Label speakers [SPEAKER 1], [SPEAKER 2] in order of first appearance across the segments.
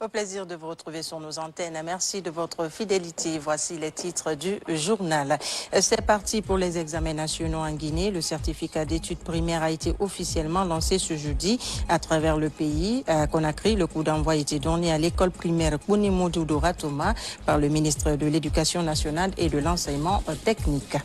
[SPEAKER 1] Au plaisir de vous retrouver sur nos antennes. Merci de votre fidélité. Voici les titres du journal. C'est parti pour les examens nationaux en Guinée. Le certificat d'études primaires a été officiellement lancé ce jeudi à travers le pays. À Conakry, le coup d'envoi a été donné à l'école primaire Kounimodou Ratoma par le ministre de l'Éducation nationale et de l'enseignement technique.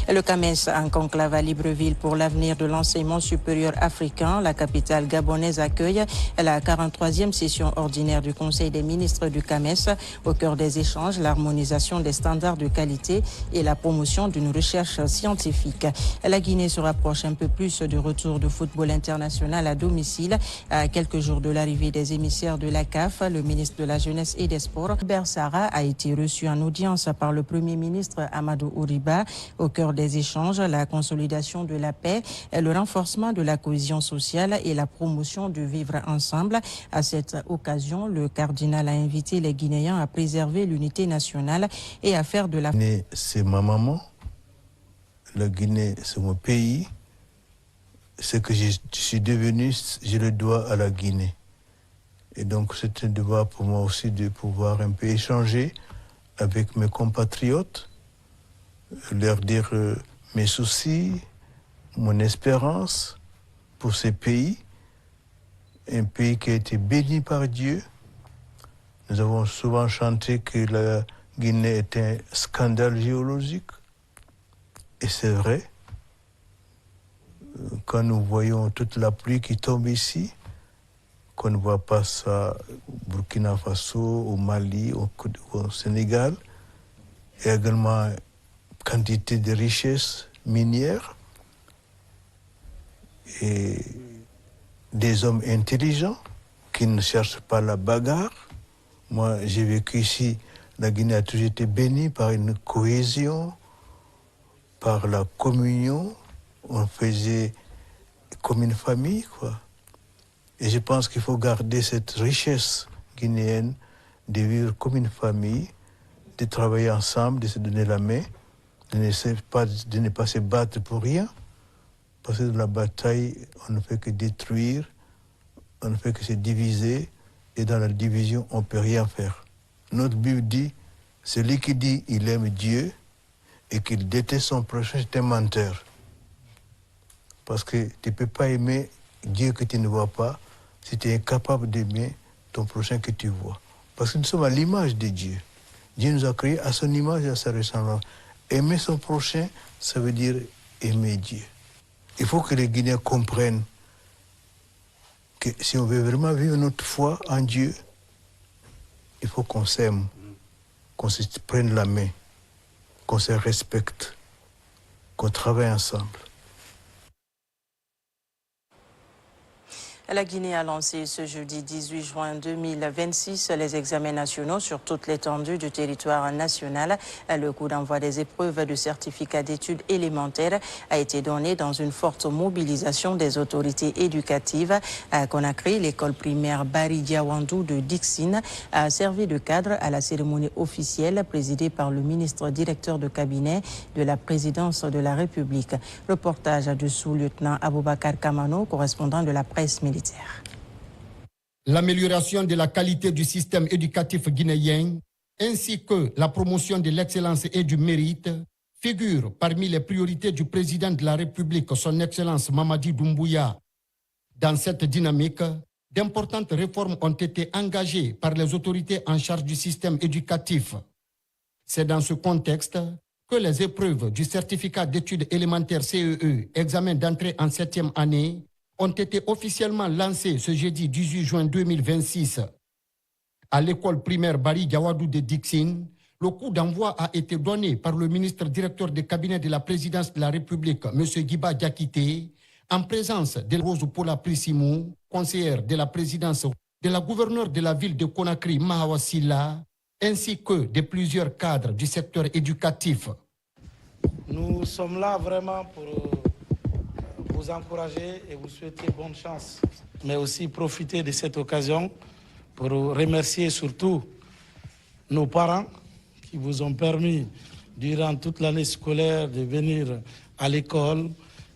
[SPEAKER 1] Le CAMES en conclave à Libreville pour l'avenir de l'enseignement supérieur africain. La capitale gabonaise accueille la 43e session ordinaire du Conseil des ministres du CAMES. Au cœur des échanges, l'harmonisation des standards de qualité et la promotion d'une recherche scientifique. La Guinée se rapproche un peu plus du retour de football international à domicile. À quelques jours de l'arrivée des émissaires de la CAF, le ministre de la Jeunesse et des Sports, Bersara, a été reçu en audience par le Premier ministre Amadou Ouriba. Au cœur des échanges, la consolidation de la paix, le renforcement de la cohésion sociale et la promotion du vivre ensemble. À cette occasion, le cardinal a invité les Guinéens à préserver l'unité nationale et à faire de la...
[SPEAKER 2] La Guinée, c'est ma maman. La Guinée, c'est mon pays. Ce que je suis devenu, je le dois à la Guinée. Et donc, c'est un devoir pour moi aussi de pouvoir un peu échanger avec mes compatriotes, leur dire mes soucis, mon espérance pour ce pays, un pays qui a été béni par Dieu. Nous avons souvent chanté que la Guinée est un scandale géologique, et c'est vrai. Quand nous voyons toute la pluie qui tombe ici, qu'on ne voit pas ça au Burkina Faso, au Mali, au Sénégal, et également quantité de richesses minières et des hommes intelligents qui ne cherchent pas la bagarre. Moi, j'ai vécu ici, la Guinée a toujours été bénie par une cohésion, par la communion. On faisait comme une famille, quoi. Et je pense qu'il faut garder cette richesse guinéenne de vivre comme une famille, de travailler ensemble, de se donner la main, de ne pas se battre pour rien, parce que dans la bataille, on ne fait que détruire, on ne fait que se diviser, et dans la division, on ne peut rien faire. Notre Bible dit, celui qui dit il aime Dieu et qu'il déteste son prochain, c'est un menteur. Parce que tu ne peux pas aimer Dieu que tu ne vois pas si tu es incapable d'aimer ton prochain que tu vois. Parce que nous sommes à l'image de Dieu. Dieu nous a créés à son image et à sa ressemblance. Aimer son prochain, ça veut dire aimer Dieu. Il faut que les Guinéens comprennent que si on veut vraiment vivre notre foi en Dieu, il faut qu'on s'aime, qu'on se prenne la main, qu'on se respecte, qu'on travaille ensemble.
[SPEAKER 1] La Guinée a lancé ce jeudi 18 juin 2026 les examens nationaux sur toute l'étendue du territoire national. Le coup d'envoi des épreuves de certificat d'études élémentaires a été donné dans une forte mobilisation des autorités éducatives. À Conakry, l'école primaire Bari Diawandou de Dixine a servi de cadre à la cérémonie officielle présidée par le ministre directeur de cabinet de la présidence de la République. Reportage du sous-lieutenant Aboubakar Kamano, correspondant de la presse militaire.
[SPEAKER 3] L'amélioration de la qualité du système éducatif guinéen ainsi que la promotion de l'excellence et du mérite figurent parmi les priorités du président de la République, son Excellence Mamadi Doumbouya. Dans cette dynamique, d'importantes réformes ont été engagées par les autorités en charge du système éducatif. C'est dans ce contexte que les épreuves du certificat d'études élémentaires CEE, examen d'entrée en 7e année, ont été officiellement lancés ce jeudi 18 juin 2026. À l'école primaire Bari Diawadou de Dixine, le coup d'envoi a été donné par le ministre directeur de cabinet de la présidence de la République, M. Guiba Diakité, en présence de Rose Pola Prissimou, conseillère de la présidence, de la gouverneure de la ville de Conakry, Mahawa Silla, ainsi que de plusieurs cadres du secteur éducatif.
[SPEAKER 4] Nous sommes là vraiment pour vous encourager et vous souhaiter bonne chance, mais aussi profiter de cette occasion pour remercier surtout nos parents qui vous ont permis durant toute l'année scolaire de venir à l'école,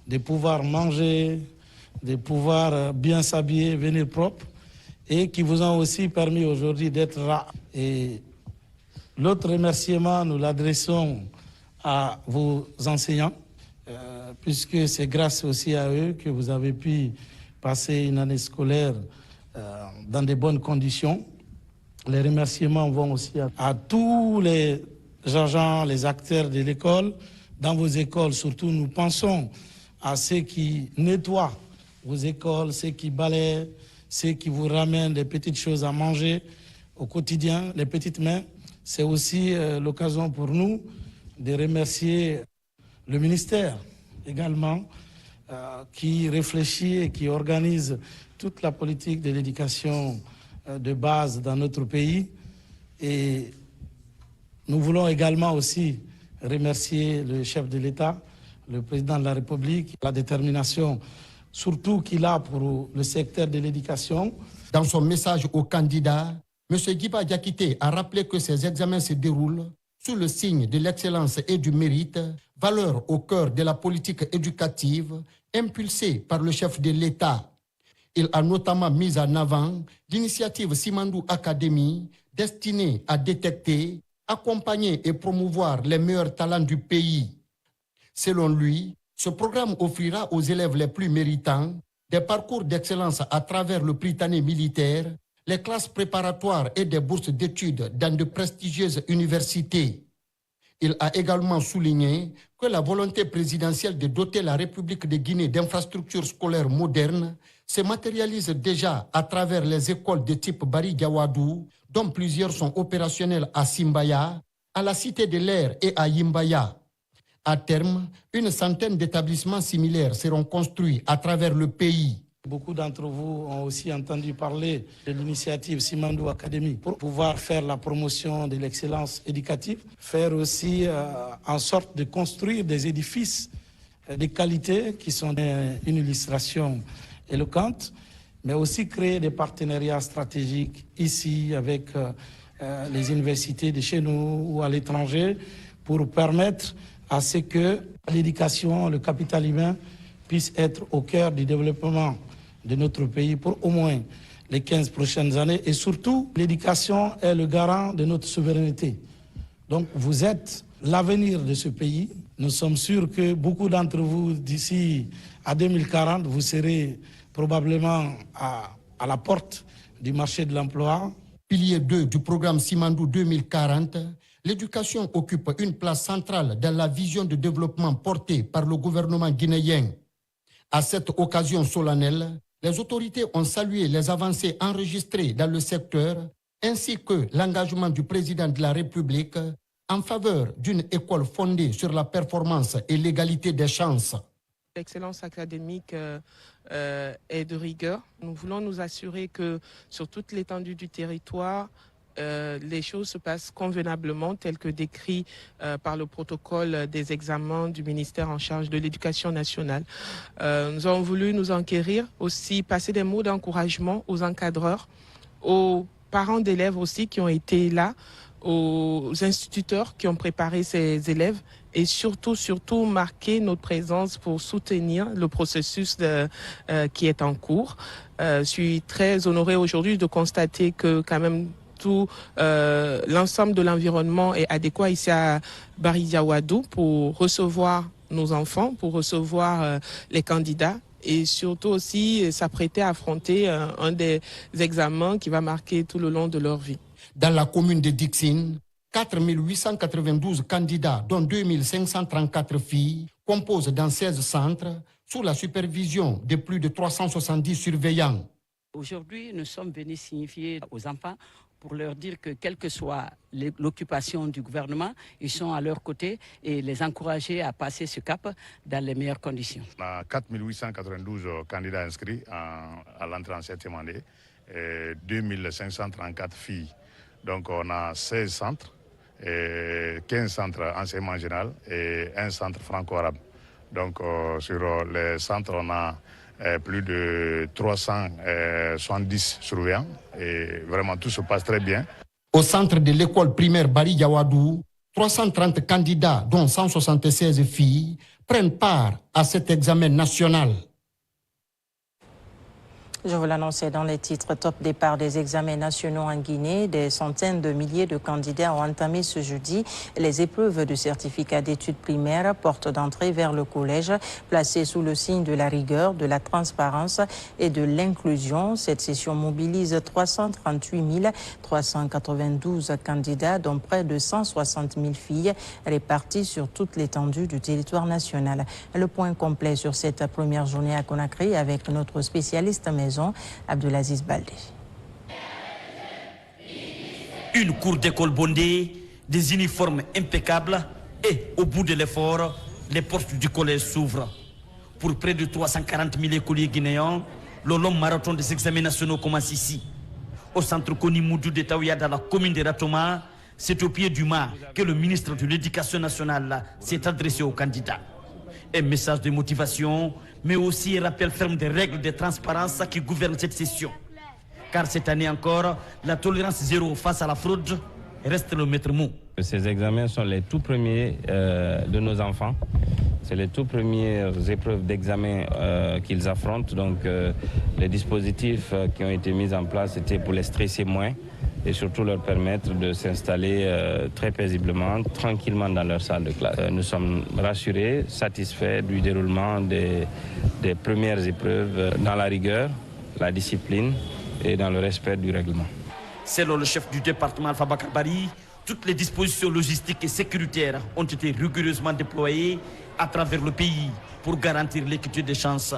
[SPEAKER 4] de pouvoir manger, de pouvoir bien s'habiller, venir propre. et qui vous ont aussi permis aujourd'hui d'être là. Et l'autre remerciement, nous l'adressons à vos enseignants, puisque c'est grâce aussi à eux que vous avez pu passer une année scolaire dans de bonnes conditions. Les remerciements vont aussi à tous les agents, les acteurs de l'école. Dans vos écoles, surtout, nous pensons à ceux qui nettoient vos écoles, ceux qui balayent, ceux qui vous ramènent des petites choses à manger au quotidien, les petites mains. C'est aussi l'occasion pour nous de remercier le ministère également, qui réfléchit et qui organise toute la politique de l'éducation de base dans notre pays. Et nous voulons également aussi remercier le chef de l'État, le président de la République, la détermination surtout qu'il a pour le secteur de l'éducation.
[SPEAKER 3] Dans son message aux candidats, M. Guiba Diakité a rappelé que ces examens se déroulent sous le signe de l'excellence et du mérite, valeur au cœur de la politique éducative impulsée par le chef de l'État. Il a notamment mis en avant l'initiative Simandou Academy destinée à détecter, accompagner et promouvoir les meilleurs talents du pays. Selon lui, ce programme offrira aux élèves les plus méritants des parcours d'excellence à travers le Prytanée militaire, les classes préparatoires et des bourses d'études dans de prestigieuses universités. Il a également souligné que la volonté présidentielle de doter la République de Guinée d'infrastructures scolaires modernes se matérialise déjà à travers les écoles de type Bari Gawadou, dont plusieurs sont opérationnelles à Simbaya, à la Cité de l'Air et à Yimbaya. À terme, une centaine d'établissements similaires seront construits à travers le pays.
[SPEAKER 4] Beaucoup d'entre vous ont aussi entendu parler de l'initiative Simandou Academy pour pouvoir faire la promotion de l'excellence éducative, faire aussi en sorte de construire des édifices de qualité qui sont une illustration éloquente, mais aussi créer des partenariats stratégiques ici avec les universités de chez nous ou à l'étranger pour permettre à ce que l'éducation, le capital humain puisse être au cœur du développement de notre pays pour au moins les 15 prochaines années. Et surtout, l'éducation est le garant de notre souveraineté. Donc vous êtes l'avenir de ce pays. Nous sommes sûrs que beaucoup d'entre vous, d'ici à 2040, vous serez probablement à la porte du marché de l'emploi.
[SPEAKER 3] Pilier 2 du programme Simandou 2040, l'éducation occupe une place centrale dans la vision de développement portée par le gouvernement guinéen. À cette occasion solennelle, les autorités ont salué les avancées enregistrées dans le secteur ainsi que l'engagement du président de la République en faveur d'une école fondée sur la performance et l'égalité des chances.
[SPEAKER 5] L'excellence académique est de rigueur. Nous voulons nous assurer que sur toute l'étendue du territoire, les choses se passent convenablement, tel que décrit par le protocole des examens du ministère en charge de l'éducation nationale. Nous avons voulu nous enquérir, aussi passer des mots d'encouragement aux encadreurs, aux parents d'élèves aussi qui ont été là, aux instituteurs qui ont préparé ces élèves et surtout marquer notre présence pour soutenir le processus qui est en cours. Je suis très honorée aujourd'hui de constater que quand même tout l'ensemble de l'environnement est adéquat ici à Bari Gawadou pour recevoir nos enfants, pour recevoir les candidats et surtout aussi s'apprêter à affronter un des examens qui va marquer tout le long de leur vie.
[SPEAKER 3] Dans la commune de Dixine, 4 892 candidats, dont 2 534 filles, composent dans 16 centres sous la supervision de plus de 370 surveillants.
[SPEAKER 6] Aujourd'hui, nous sommes venus signifier aux enfants pour leur dire que quelle que soit l'occupation du gouvernement, ils sont à leur côté et les encourager à passer ce cap dans les meilleures conditions.
[SPEAKER 7] On a 4 892 candidats inscrits à l'entrée en 7e année et 2 534 filles. Donc on a 16 centres, et 15 centres enseignement général et un centre franco-arabe. Donc sur les centres, on a plus de 370 surveillants et vraiment tout se passe très bien.
[SPEAKER 3] Au centre de l'école primaire Bari Gawadou, 330 candidats, dont 176 filles, prennent part à cet examen national.
[SPEAKER 1] Je vous l'annonçais dans les titres, top départ des examens nationaux en Guinée. Des centaines de milliers de candidats ont entamé ce jeudi les épreuves de certificat d'études primaires, porte d'entrée vers le collège, placées sous le signe de la rigueur, de la transparence et de l'inclusion. Cette session mobilise 338 392 candidats, dont près de 160 000 filles, réparties sur toute l'étendue du territoire national. Le point complet sur cette première journée à Conakry avec notre spécialiste maison, Abdelaziz Baldé.
[SPEAKER 8] Une cour d'école bondée, des uniformes impeccables et, au bout de l'effort, les portes du collège s'ouvrent. Pour près de 340 000 écoliers guinéens, le long marathon des examens nationaux commence ici. Au centre Konimoudou de Taouya, dans la commune de Ratoma, c'est au pied du mât que le ministre de l'Éducation nationale s'est adressé aux candidats. Un message de motivation, mais aussi un rappel ferme des règles de transparence qui gouvernent cette session. Car cette année encore, la tolérance zéro face à la fraude reste le maître mot.
[SPEAKER 9] Ces examens sont les tout premiers de nos enfants. C'est les tout premières épreuves d'examen qu'ils affrontent. Donc les dispositifs qui ont été mis en place étaient pour les stresser moins et surtout leur permettre de s'installer très paisiblement, tranquillement dans leur salle de classe. Nous sommes rassurés, satisfaits du déroulement des premières épreuves dans la rigueur, la discipline et dans le respect du règlement.
[SPEAKER 8] Selon le chef du département Alpha Bakarbari, toutes les dispositions logistiques et sécuritaires ont été rigoureusement déployées à travers le pays pour garantir l'équité des chances.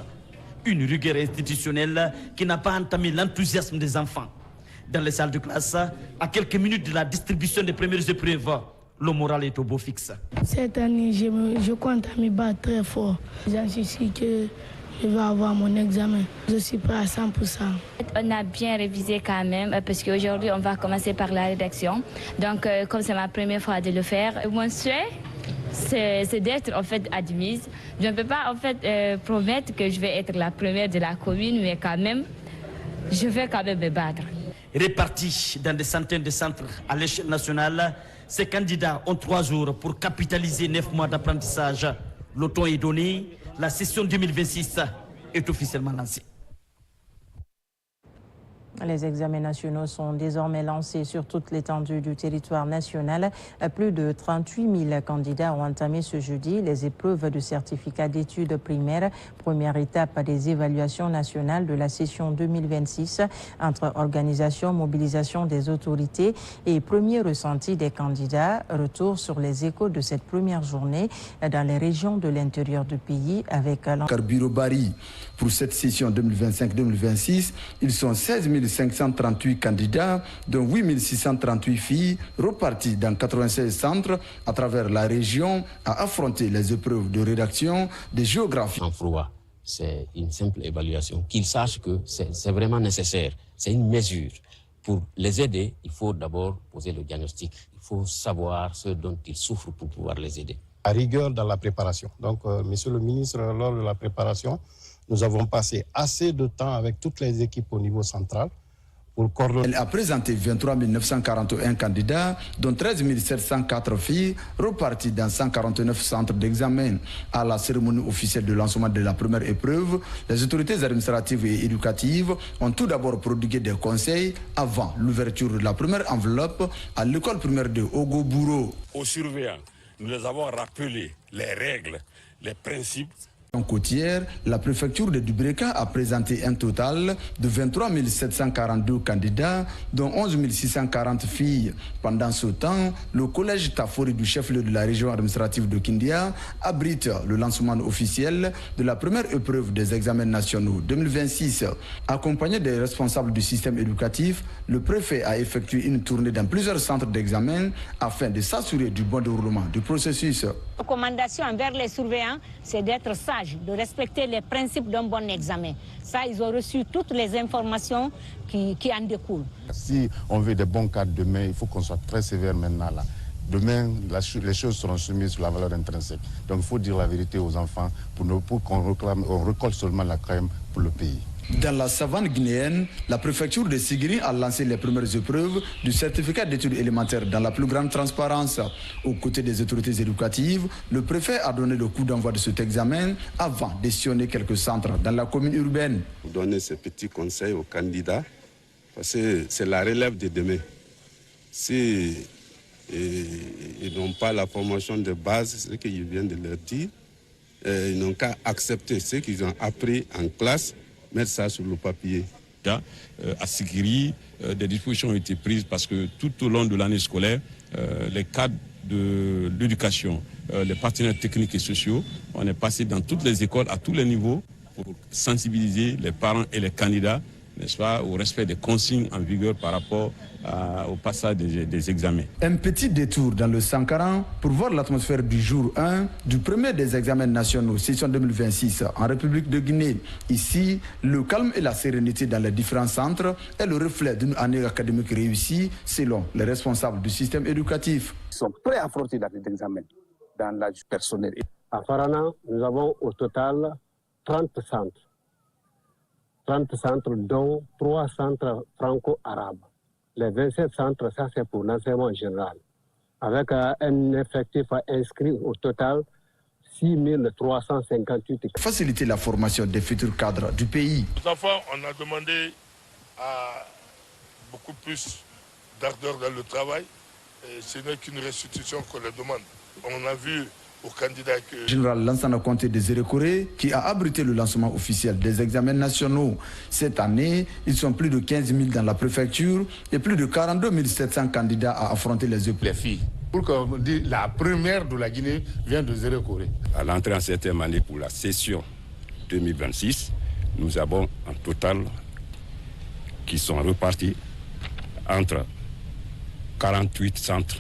[SPEAKER 8] Une rigueur institutionnelle qui n'a pas entamé l'enthousiasme des enfants. Dans les salles de classe, à quelques minutes de la distribution des premières épreuves, le moral est au beau fixe.
[SPEAKER 10] Cette année, je compte à me battre très fort. J'en suis sûr que je vais avoir mon examen. Je suis prêt à 100%.
[SPEAKER 11] On a bien révisé quand même, parce qu'aujourd'hui, on va commencer par la rédaction. Donc, comme c'est ma première fois de le faire, mon souhait, c'est d'être en fait admise. Je ne peux pas en fait promettre que je vais être la première de la commune, mais quand même, je vais quand même me battre.
[SPEAKER 8] Répartis dans des centaines de centres à l'échelle nationale, ces candidats ont 3 jours pour capitaliser 9 mois d'apprentissage. Le temps est donné, la session 2026 est officiellement lancée.
[SPEAKER 1] Les examens nationaux sont désormais lancés sur toute l'étendue du territoire national. Plus de 38 000 candidats ont entamé ce jeudi les épreuves de certificat d'études primaires, première étape des évaluations nationales de la session 2026 entre organisation, mobilisation des autorités et premier ressenti des candidats. Retour sur les échos de cette première journée dans les régions de l'intérieur du pays avec
[SPEAKER 12] Bureau Bari. Pour cette session 2025-2026, ils sont 16 538 candidats, dont 8 638 filles, repartis dans 96 centres à travers la région à affronter les épreuves de rédaction, de géographie.
[SPEAKER 13] En froid, c'est une simple évaluation. Qu'ils sachent que c'est vraiment nécessaire. C'est une mesure. Pour les aider, il faut d'abord poser le diagnostic. Il faut savoir ce dont ils souffrent pour pouvoir les aider.
[SPEAKER 14] À rigueur dans la préparation. Donc, monsieur le ministre, lors de la préparation, nous avons passé assez de temps avec toutes les équipes au niveau central pour coordonner.
[SPEAKER 12] Elle a présenté 23 941 candidats, dont 13 704 filles, repartis dans 149 centres d'examen. À la cérémonie officielle de lancement de la première épreuve, les autorités administratives et éducatives ont tout d'abord prodigué des conseils avant l'ouverture de la première enveloppe à l'école primaire de Ogobouro.
[SPEAKER 15] Aux surveillants, nous les avons rappelé les règles, les principes.
[SPEAKER 12] En côtière, la préfecture de Dubreka a présenté un total de 23 742 candidats, dont 11 640 filles. Pendant ce temps, le collège Tafori du chef-lieu de la région administrative de Kindia abrite le lancement officiel de la première épreuve des examens nationaux 2026. Accompagné des responsables du système éducatif, le préfet a effectué une tournée dans plusieurs centres d'examen afin de s'assurer du bon déroulement du processus.
[SPEAKER 16] La recommandation envers les surveillants, c'est d'être sages, de respecter les principes d'un bon examen. Ça, ils ont reçu toutes les informations qui en découlent. Si on veut des bons cadres demain, il faut qu'on soit très sévère maintenant là. Demain, les choses seront soumises sur la valeur intrinsèque. Donc il faut dire la vérité aux enfants pour qu'on récolte seulement la crème pour le pays.
[SPEAKER 12] Dans la savane guinéenne, la préfecture de Sigiri a lancé les premières épreuves du certificat d'études élémentaires dans la plus grande transparence. Aux côtés des autorités éducatives, le préfet a donné le coup d'envoi de cet examen avant de sillonner quelques centres dans la commune urbaine.
[SPEAKER 17] Pour donner ces petits conseils aux candidats, parce que c'est la relève de demain. Si ils n'ont pas la formation de base, c'est ce que je viens de leur dire, ils n'ont qu'à accepter ce qu'ils ont appris en classe, mettre ça sur le papier.
[SPEAKER 18] À Sigiri, des dispositions ont été prises parce que tout au long de l'année scolaire, les cadres de l'éducation, les partenaires techniques et sociaux, on est passé dans toutes les écoles à tous les niveaux pour sensibiliser les parents et les candidats, n'est-ce pas, au respect des consignes en vigueur par rapport au passage des examens.
[SPEAKER 12] Un petit détour dans le Sankaran pour voir l'atmosphère du jour 1 du premier des examens nationaux, session 2026 en République de Guinée. Ici, le calme et la sérénité dans les différents centres est le reflet d'une année académique réussie selon les responsables du système éducatif.
[SPEAKER 19] Ils sont prêts à affronter l'année d'examen dans l'âge personnel. À Farana, nous avons au total 30 centres. 30 centres, dont 3 centres franco-arabes. Les 27 centres, ça c'est pour l'enseignement général. Avec un effectif inscrit au total 6 358.
[SPEAKER 12] Faciliter la formation des futurs cadres du pays.
[SPEAKER 15] Aux enfants, on a demandé à beaucoup plus d'ardeur dans le travail. Et ce n'est qu'une restitution qu'on leur demande. On a vu aux candidats que...
[SPEAKER 12] Général Lansana Conté des Érécoré, qui a abrité le lancement officiel des examens nationaux. Cette année, ils sont plus de 15 000 dans la préfecture et plus de 42 700 candidats à affronter les épreuves.
[SPEAKER 20] Les filles, pour qu'on dise la première de la Guinée vient de Érécoré.
[SPEAKER 21] À l'entrée en septième année pour la session 2026, nous avons un total qui sont repartis entre 48 centres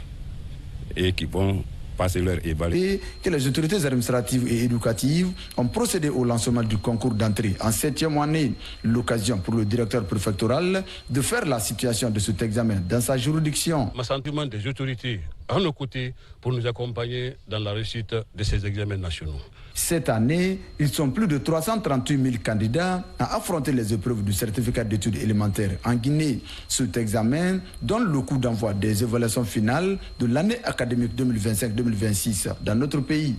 [SPEAKER 21] et qui vont passer leur évaluation.
[SPEAKER 12] Et que les autorités administratives et éducatives ont procédé au lancement du concours d'entrée en 7e année. L'occasion pour le directeur préfectoral de faire la situation de cet examen dans sa juridiction.
[SPEAKER 22] Le sentiment des autorités à nos côtés pour nous accompagner dans la réussite de ces examens nationaux.
[SPEAKER 12] Cette année, ils sont plus de 338 000 candidats à affronter les épreuves du certificat d'études élémentaires en Guinée. Cet examen donne le coup d'envoi des évaluations finales de l'année académique 2025-2026 dans notre pays.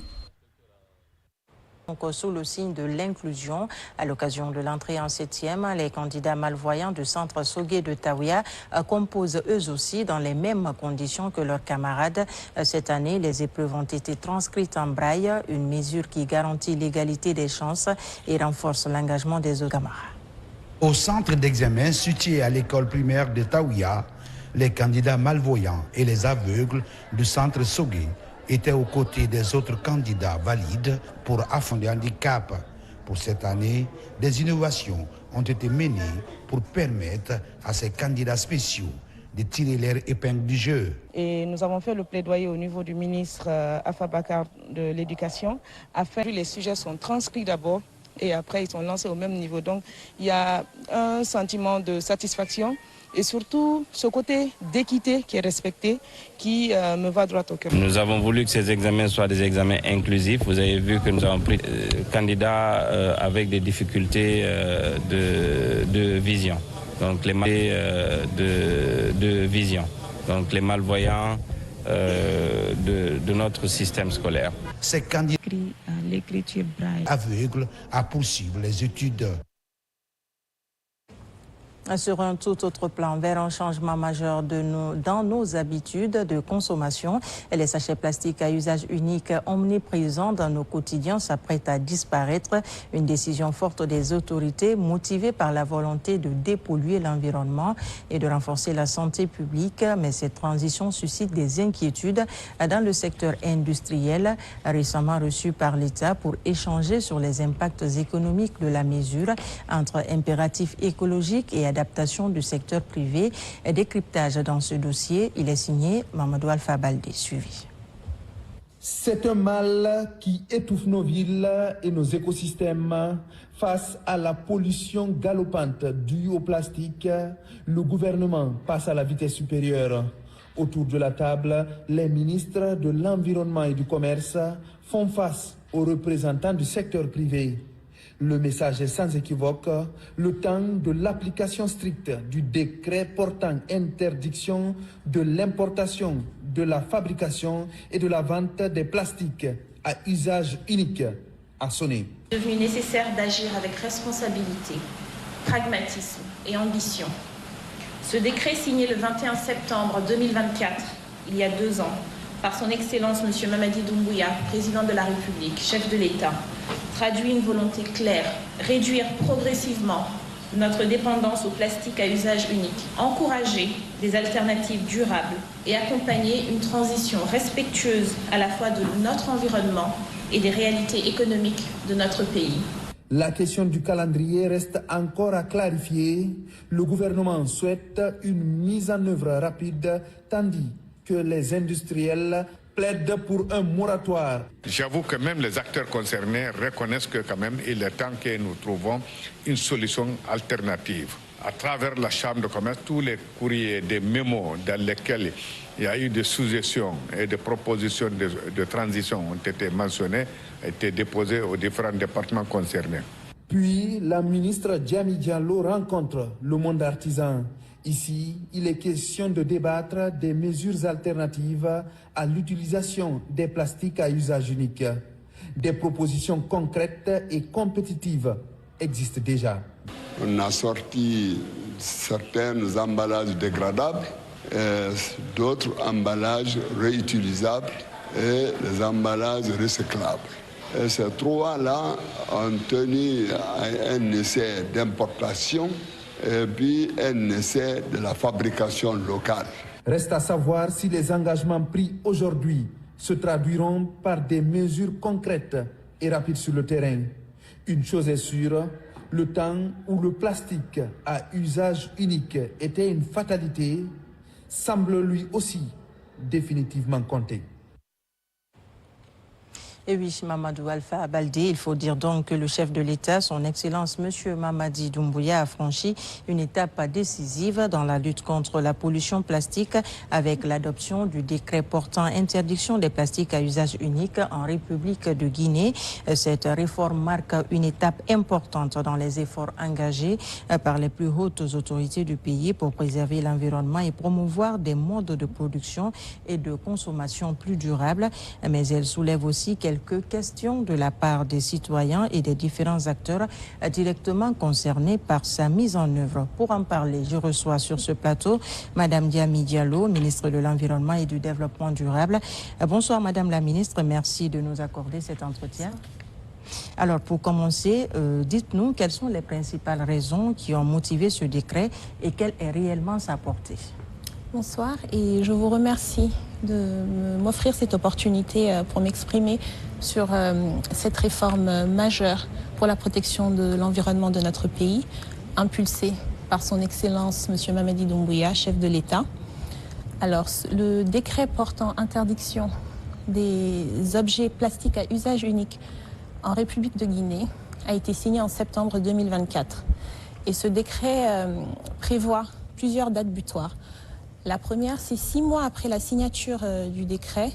[SPEAKER 1] Donc, sous le signe de l'inclusion, à l'occasion de l'entrée en 7e, les candidats malvoyants du centre Sogué de Taouia composent eux aussi dans les mêmes conditions que leurs camarades. Cette année, les épreuves ont été transcrites en braille, une mesure qui garantit l'égalité des chances et renforce l'engagement des autres camarades.
[SPEAKER 23] Au centre d'examen situé à l'école primaire de Taouia, les candidats malvoyants et les aveugles du centre Sogué étaient aux côtés des autres candidats valides pour affronter le handicap. Pour cette année, des innovations ont été menées pour permettre à ces candidats spéciaux de tirer leur épingle du jeu.
[SPEAKER 5] Et nous avons fait le plaidoyer au niveau du ministre Alpha Bakar de l'Éducation afin que les sujets sont transcrits d'abord et après ils sont lancés au même niveau. Donc il y a un sentiment de satisfaction et surtout ce côté d'équité qui est respecté, qui me va droit au cœur.
[SPEAKER 9] Nous avons voulu que ces examens soient des examens inclusifs. Vous avez vu que nous avons pris candidats avec des difficultés de vision. Donc les de vision. Donc les malvoyants de notre système scolaire.
[SPEAKER 23] Ces candidats
[SPEAKER 10] l'écriture braille
[SPEAKER 23] aveugles à poursuivre les études.
[SPEAKER 1] Sur un tout autre plan, vers un changement majeur dans nos habitudes de consommation, les sachets plastiques à usage unique omniprésents dans nos quotidiens s'apprêtent à disparaître. Une décision forte des autorités motivée par la volonté de dépolluer l'environnement et de renforcer la santé publique. Mais cette transition suscite des inquiétudes dans le secteur industriel, récemment reçu par l'État pour échanger sur les impacts économiques de la mesure entre impératifs écologiques et adaptation du secteur privé. Décryptage dans ce dossier, il est signé Mamadou Alpha Baldé. Suivi.
[SPEAKER 24] C'est un mal qui étouffe nos villes et nos écosystèmes. Face à la pollution galopante due au plastique, le gouvernement passe à la vitesse supérieure. Autour de la table, les ministres de l'Environnement et du Commerce font face aux représentants du secteur privé. Le message est sans équivoque, le temps de l'application stricte du décret portant interdiction de l'importation, de la fabrication et de la vente des plastiques à usage unique a sonné.
[SPEAKER 2] Il est devenu nécessaire d'agir avec responsabilité, pragmatisme et ambition. Ce décret signé le 21 septembre 2024, il y a 2 ans, par son Excellence M. Mamadi Doumbouya, président de la République, chef de l'État, traduit une volonté claire, réduire progressivement notre dépendance au plastique à usage unique, encourager des alternatives durables et accompagner une transition respectueuse à la fois de notre environnement et des réalités économiques de notre pays.
[SPEAKER 24] La question du calendrier reste encore à clarifier. Le gouvernement souhaite une mise en œuvre rapide, tandis que les industriels plaident pour un moratoire.
[SPEAKER 20] J'avoue que même les acteurs concernés reconnaissent que quand même il est temps que nous trouvons une solution alternative. À travers la Chambre de commerce, tous les courriers, des mémos dans lesquels il y a eu des suggestions et des propositions de transition ont été mentionnées, ont été déposées aux différents départements concernés.
[SPEAKER 24] Puis, la ministre Diamy Diallo rencontre le monde artisan. Ici, il est question de débattre des mesures alternatives à l'utilisation des plastiques à usage unique. Des propositions concrètes et compétitives existent déjà.
[SPEAKER 4] On a sorti certains emballages dégradables, d'autres emballages réutilisables et les emballages recyclables. Et ces 3-là ont tenu à un essai d'importation et puis un essai de la fabrication locale.
[SPEAKER 24] Reste à savoir si les engagements pris aujourd'hui se traduiront par des mesures concrètes et rapides sur le terrain. Une chose est sûre, le temps où le plastique à usage unique était une fatalité semble lui aussi définitivement compter.
[SPEAKER 1] Et oui, Mamadou Alpha Baldé, il faut dire donc que le chef de l'État, son Excellence M. Mamadi Doumbouya, a franchi une étape décisive dans la lutte contre la pollution plastique avec l'adoption du décret portant interdiction des plastiques à usage unique en République de Guinée. Cette réforme marque une étape importante dans les efforts engagés par les plus hautes autorités du pays pour préserver l'environnement et promouvoir des modes de production et de consommation plus durables. Mais elle soulève aussi quelques questions de la part des citoyens et des différents acteurs directement concernés par sa mise en œuvre. Pour en parler, je reçois sur ce plateau Madame Diamy Diallo, ministre de l'Environnement et du Développement durable. Bonsoir Madame la ministre, merci de nous accorder cet entretien. Alors pour commencer, dites-nous quelles sont les principales raisons qui ont motivé ce décret et quelle est réellement sa portée.
[SPEAKER 6] Bonsoir et je vous remercie de m'offrir cette opportunité pour m'exprimer sur cette réforme majeure pour la protection de l'environnement de notre pays, impulsée par son Excellence M. Mamadi Doumbouya, chef de l'État. Alors, le décret portant interdiction des objets plastiques à usage unique en République de Guinée a été signé en septembre 2024. Et ce décret prévoit plusieurs dates butoirs. La première, c'est 6 mois après la signature du décret,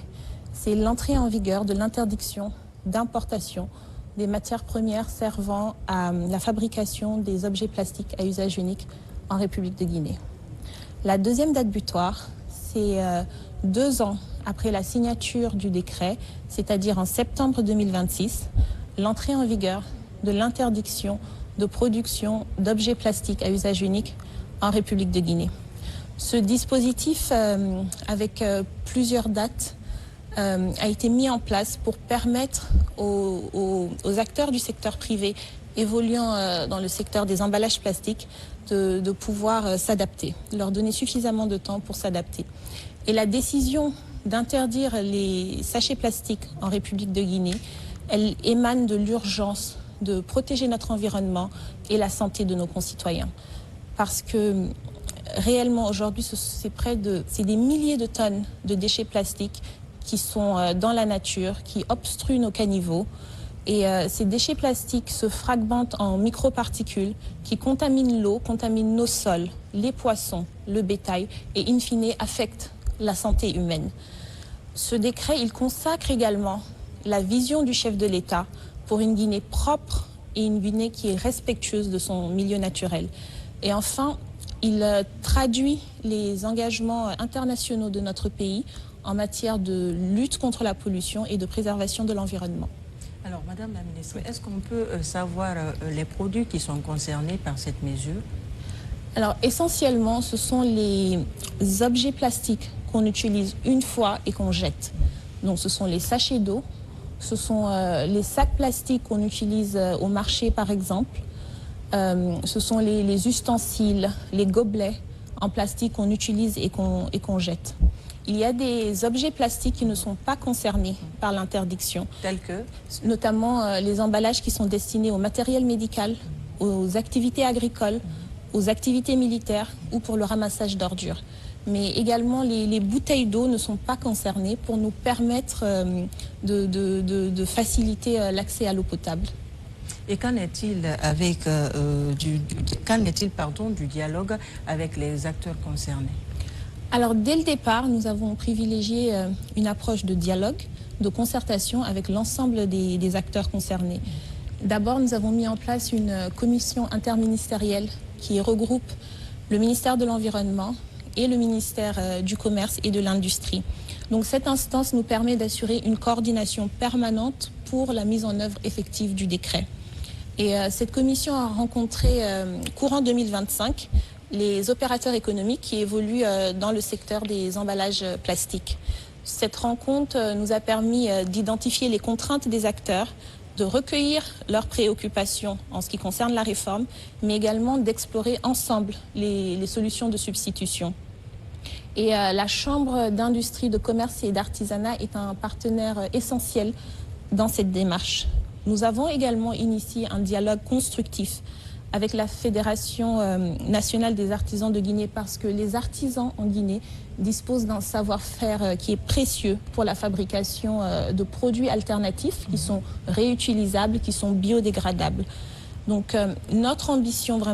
[SPEAKER 6] c'est l'entrée en vigueur de l'interdiction d'importation des matières premières servant à la fabrication des objets plastiques à usage unique en République de Guinée. La deuxième date butoir, c'est 2 ans après la signature du décret, c'est-à-dire en septembre 2026, l'entrée en vigueur de l'interdiction de production d'objets plastiques à usage unique en République de Guinée. Ce dispositif, avec plusieurs dates, a été mis en place pour permettre aux acteurs du secteur privé évoluant dans le secteur des emballages plastiques de pouvoir s'adapter, leur donner suffisamment de temps pour s'adapter. Et la décision d'interdire les sachets plastiques en République de Guinée, elle émane de l'urgence de protéger notre environnement et la santé de nos concitoyens. Parce que réellement, aujourd'hui, c'est des milliers de tonnes de déchets plastiques qui sont dans la nature, qui obstruent nos caniveaux. Et ces déchets plastiques se fragmentent en microparticules qui contaminent l'eau, contaminent nos sols, les poissons, le bétail et in fine affectent la santé humaine. Ce décret, il consacre également la vision du chef de l'État pour une Guinée propre et une Guinée qui est respectueuse de son milieu naturel. Et enfin, il traduit les engagements internationaux de notre pays en matière de lutte contre la pollution et de préservation de l'environnement.
[SPEAKER 1] Alors, Madame la Ministre, est-ce qu'on peut savoir les produits qui sont concernés par cette mesure?
[SPEAKER 6] Alors, essentiellement, ce sont les objets plastiques qu'on utilise une fois et qu'on jette. Donc, ce sont les sachets d'eau, ce sont les sacs plastiques qu'on utilise au marché, par exemple. Ce sont les ustensiles, les gobelets en plastique qu'on utilise et qu'on jette. Il y a des objets plastiques qui ne sont pas concernés par l'interdiction.
[SPEAKER 1] Tels que?
[SPEAKER 6] Notamment les emballages qui sont destinés au matériel médical, aux activités agricoles, aux activités militaires ou pour le ramassage d'ordures. Mais également les bouteilles d'eau ne sont pas concernées pour nous permettre de faciliter l'accès à l'eau potable.
[SPEAKER 1] Et qu'en est-il du dialogue avec les acteurs concernés?
[SPEAKER 6] Alors dès le départ, nous avons privilégié une approche de dialogue, de concertation avec l'ensemble des acteurs concernés. D'abord, nous avons mis en place une commission interministérielle qui regroupe le ministère de l'Environnement et le ministère du Commerce et de l'Industrie. Donc cette instance nous permet d'assurer une coordination permanente pour la mise en œuvre effective du décret. Et cette commission a rencontré courant 2025 les opérateurs économiques qui évoluent dans le secteur des emballages plastiques. Cette rencontre nous a permis d'identifier les contraintes des acteurs, de recueillir leurs préoccupations en ce qui concerne la réforme, mais également d'explorer ensemble les solutions de substitution. Et la Chambre d'industrie, de commerce et d'artisanat est un partenaire essentiel dans cette démarche. Nous avons également initié un dialogue constructif avec la Fédération nationale des artisans de Guinée parce que les artisans en Guinée disposent d'un savoir-faire qui est précieux pour la fabrication de produits alternatifs qui sont réutilisables, qui sont biodégradables. Donc notre ambition vraiment